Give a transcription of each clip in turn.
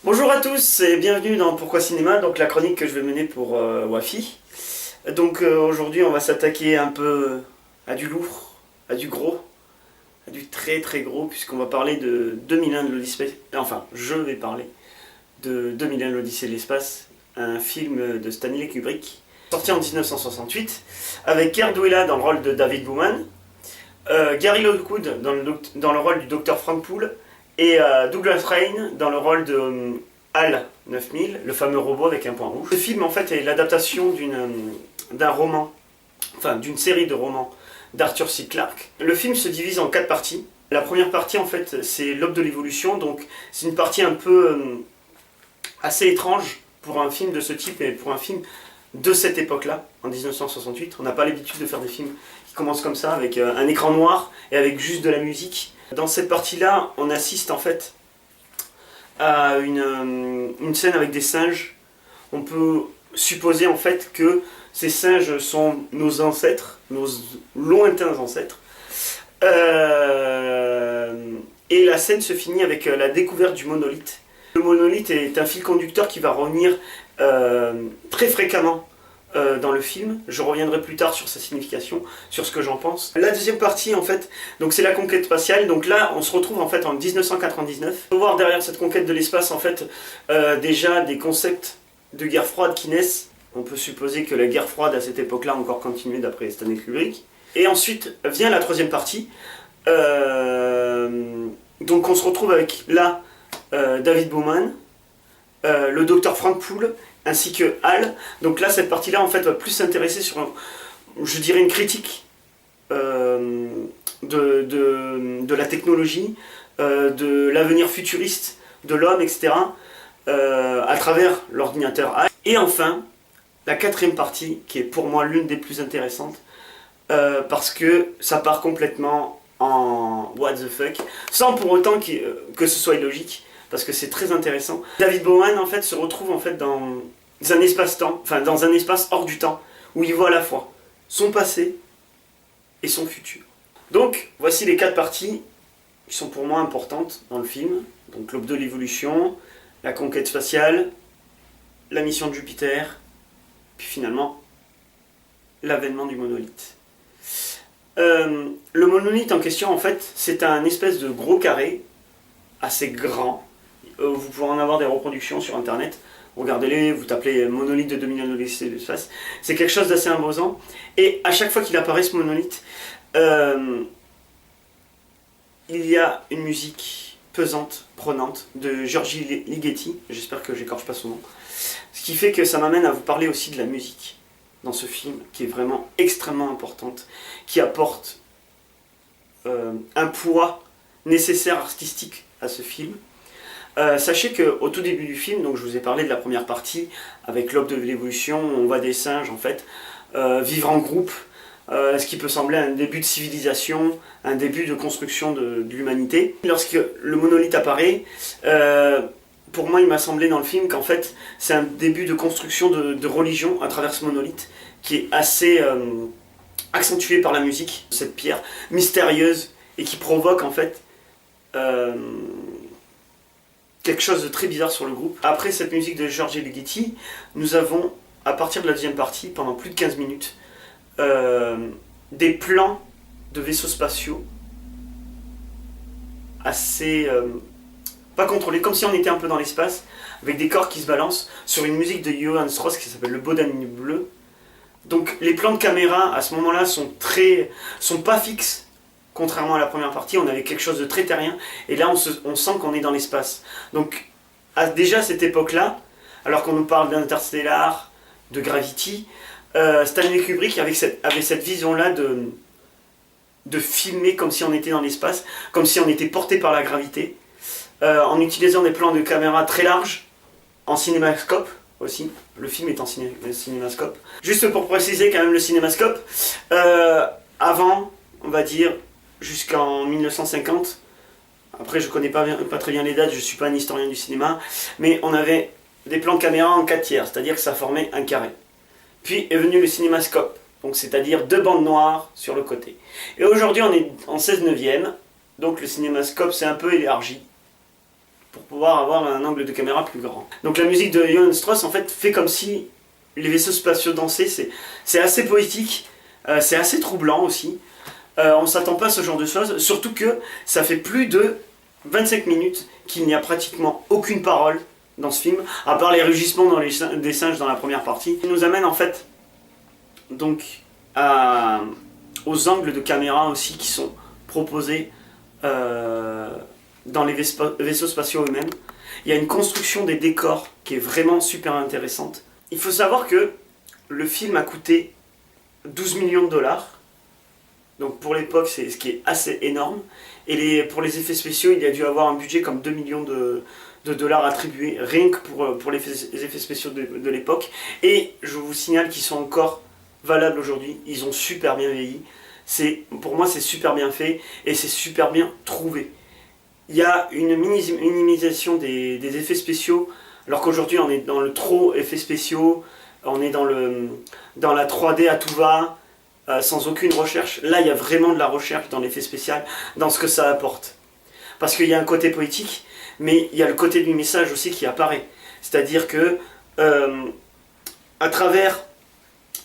Bonjour à tous et bienvenue dans Pourquoi Cinéma, donc la chronique que je vais mener pour Wafi. Donc aujourd'hui on va s'attaquer un peu à du lourd, à du gros, à du très très gros, puisqu'on va parler de 2001 de l'Odyssée, enfin je vais parler de 2001 de l'Odyssée de l'espace, un film de Stanley Kubrick, sorti en 1968, avec Gerd Willa dans le rôle de David Bowman, Gary Lockwood dans le rôle du docteur Frank Poole, et Douglas Rain dans le rôle de HAL 9000, le fameux robot avec un point rouge. Ce film en fait est l'adaptation d'un roman, enfin d'une série de romans d'Arthur C. Clarke. Le film se divise en 4 parties. La première partie en fait c'est l'aube de l'évolution, donc c'est une partie un peu assez étrange pour un film de ce type et pour un film de cette époque-là, en 1968. On n'a pas l'habitude de faire des films qui commencent comme ça, avec un écran noir et avec juste de la musique. Dans cette partie-là, on assiste en fait à une scène avec des singes. On peut supposer en fait que ces singes sont nos ancêtres, nos lointains ancêtres. Et la scène se finit avec la découverte du monolithe. Le monolithe est un fil conducteur qui va revenir très fréquemment dans le film. Je reviendrai plus tard sur sa signification, sur ce que j'en pense. La deuxième partie, en fait, donc c'est la conquête spatiale. Donc là, on se retrouve en fait en 1999. On peut voir derrière cette conquête de l'espace, en fait, déjà des concepts de guerre froide qui naissent. On peut supposer que la guerre froide à cette époque-là a encore continué d'après Stanley Kubrick. Et ensuite vient la troisième partie. Donc on se retrouve avec là David Bowman, le docteur Frank Poole, ainsi que HAL. Donc là, cette partie-là, en fait, va plus s'intéresser sur, je dirais, une critique de la technologie, de l'avenir futuriste de l'homme, etc., à travers l'ordinateur HAL. Et enfin, la quatrième partie, qui est pour moi l'une des plus intéressantes, parce que ça part complètement en what the fuck, sans pour autant que ce soit illogique, parce que c'est très intéressant. David Bowen en fait se retrouve en fait dans un espace-temps, enfin dans un espace hors du temps, où il voit à la fois son passé et son futur. Donc voici les 4 parties qui sont pour moi importantes dans le film. Donc l'aube de l'évolution, la conquête spatiale, la mission de Jupiter, puis finalement l'avènement du monolithe. Le monolithe en question en fait c'est un espèce de gros carré assez grand. Vous pouvez en avoir des reproductions sur internet, regardez-les, vous tapez monolithe de 2001 de l'Odyssée de l'espace, c'est quelque chose d'assez imposant, et à chaque fois qu'il apparaît ce monolithe, il y a une musique pesante, prenante, de Giorgi Ligeti, j'espère que j'écorche pas son nom, ce qui fait que ça m'amène à vous parler aussi de la musique dans ce film, qui est vraiment extrêmement importante, qui apporte un poids nécessaire artistique à ce film. Sachez qu'au tout début du film, donc je vous ai parlé de la première partie, avec l'aube de l'évolution, on voit des singes en fait vivre en groupe, ce qui peut sembler un début de civilisation, un début de construction de l'humanité. Lorsque le monolithe apparaît, pour moi il m'a semblé dans le film qu'en fait c'est un début de construction de religion à travers ce monolithe, qui est assez accentué par la musique, cette pierre mystérieuse, et qui provoque en fait quelque chose de très bizarre sur le groupe. Après cette musique de Giorgi Ligeti, nous avons, à partir de la deuxième partie, pendant plus de 15 minutes, des plans de vaisseaux spatiaux assez pas contrôlés, comme si on était un peu dans l'espace, avec des corps qui se balancent, sur une musique de Johann Strauss qui s'appelle Le Beau Danube Bleu. Donc les plans de caméra à ce moment-là sont pas fixes. Contrairement à la première partie, on avait quelque chose de très terrien, et là on sent qu'on est dans l'espace. Donc déjà à cette époque-là, alors qu'on nous parle d'Interstellar, de Gravity, Stanley Kubrick avait cette vision-là de filmer comme si on était dans l'espace, comme si on était porté par la gravité, en utilisant des plans de caméra très larges, en cinémascope aussi. Le film est en cinémascope. Juste pour préciser quand même le cinémascope, avant, on va dire, jusqu'en 1950, après je connais pas très bien les dates, je suis pas un historien du cinéma, mais on avait des plans de caméra en 4 tiers, c'est-à-dire que ça formait un carré. Puis est venu le cinémascope, donc c'est-à-dire 2 bandes noires sur le côté. Et aujourd'hui on est en 16/9, donc le cinémascope s'est un peu élargi. pour pouvoir avoir un angle de caméra plus grand. Donc la musique de Johann Strauss en fait fait comme si les vaisseaux spatiaux dansaient, c'est assez poétique, c'est assez troublant aussi. On s'attend pas à ce genre de choses, surtout que ça fait plus de 25 minutes qu'il n'y a pratiquement aucune parole dans ce film, à part les rugissements des singes dans la première partie. Il nous amène en fait donc aux angles de caméra aussi qui sont proposés dans les vaisseaux spatiaux eux-mêmes. Il y a une construction des décors qui est vraiment super intéressante. Il faut savoir que le film a coûté 12 millions de dollars. Donc pour l'époque, c'est ce qui est assez énorme. Et pour les effets spéciaux, il a dû avoir un budget comme 2 millions de dollars attribués, rien que pour les effets spéciaux de l'époque. Et je vous signale qu'ils sont encore valables aujourd'hui. Ils ont super bien vieilli. Pour moi, c'est super bien fait et c'est super bien trouvé. Il y a une minimisation des effets spéciaux, alors qu'aujourd'hui on est dans le trop effets spéciaux, on est dans la 3D à tout va, sans aucune recherche. Là, il y a vraiment de la recherche dans l'effet spécial, dans ce que ça apporte. Parce qu'il y a un côté poétique, mais il y a le côté du message aussi qui apparaît. C'est-à-dire que, à travers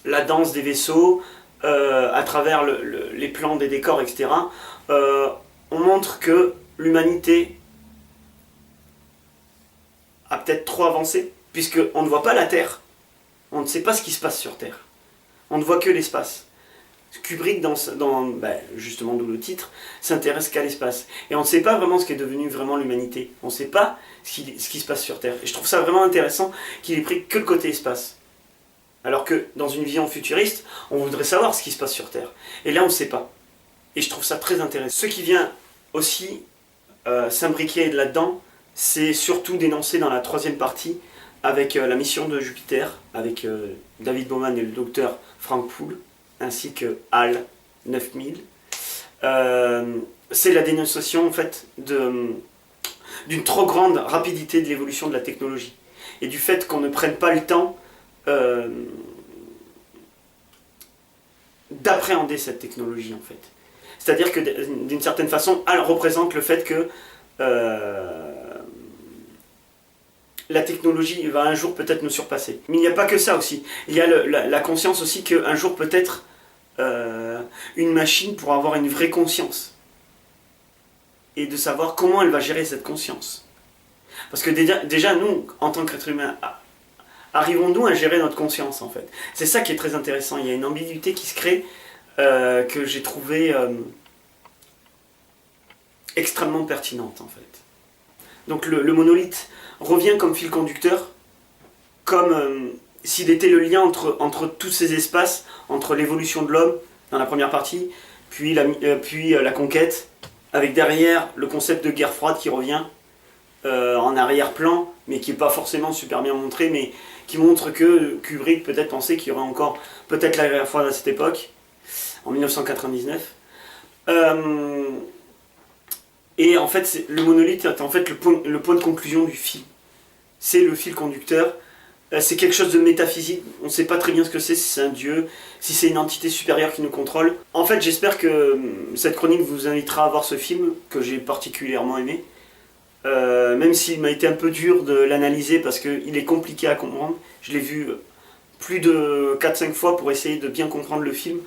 la danse des vaisseaux, à travers les plans des décors, etc., on montre que l'humanité a peut-être trop avancé, puisqu'on ne voit pas la Terre. On ne sait pas ce qui se passe sur Terre. On ne voit que l'espace. Kubrick, justement d'où le titre, s'intéresse qu'à l'espace. Et on ne sait pas vraiment ce qu'est devenu vraiment l'humanité. On ne sait pas ce qui se passe sur Terre. Et je trouve ça vraiment intéressant qu'il ait pris que le côté espace. Alors que dans une vision futuriste, on voudrait savoir ce qui se passe sur Terre. Et là, on ne sait pas. Et je trouve ça très intéressant. Ce qui vient aussi s'imbriquer là-dedans, c'est surtout dénoncé dans la troisième partie avec la mission de Jupiter, avec David Bowman et le docteur Frank Poole, ainsi que HAL 9000. C'est la dénonciation en fait d'une trop grande rapidité de l'évolution de la technologie et du fait qu'on ne prenne pas le temps d'appréhender cette technologie en fait. C'est-à-dire que d'une certaine façon, HAL représente le fait que la technologie va un jour peut-être nous surpasser. Mais il n'y a pas que ça aussi. Il y a la conscience aussi qu'un jour peut-être une machine pourra avoir une vraie conscience. Et de savoir comment elle va gérer cette conscience. Parce que déjà nous, en tant qu'être humain, arrivons-nous à gérer notre conscience en fait. C'est ça qui est très intéressant. Il y a une ambiguïté qui se crée que j'ai trouvée extrêmement pertinente en fait. Donc le monolithe revient comme fil conducteur, comme s'il était le lien entre tous ces espaces, entre l'évolution de l'homme dans la première partie, puis la conquête, avec derrière le concept de guerre froide qui revient en arrière-plan, mais qui n'est pas forcément super bien montré, mais qui montre que Kubrick peut-être pensait qu'il y aurait encore peut-être la guerre froide à cette époque, en 1999. Et en fait, le monolithe est en fait le point de conclusion du film. C'est le fil conducteur. C'est quelque chose de métaphysique. On ne sait pas très bien ce que c'est, si c'est un dieu, si c'est une entité supérieure qui nous contrôle. En fait, j'espère que cette chronique vous invitera à voir ce film, que j'ai particulièrement aimé. Même s'il m'a été un peu dur de l'analyser parce qu'il est compliqué à comprendre. Je l'ai vu plus de 4-5 fois pour essayer de bien comprendre le film,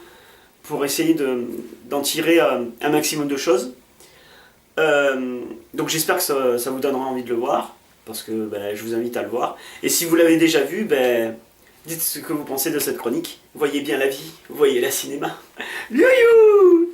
pour essayer d'en tirer un maximum de choses. Donc j'espère que ça vous donnera envie de le voir, parce que je vous invite à le voir. Et si vous l'avez déjà vu, dites ce que vous pensez de cette chronique. Voyez bien la vie, voyez la cinéma. Youhou!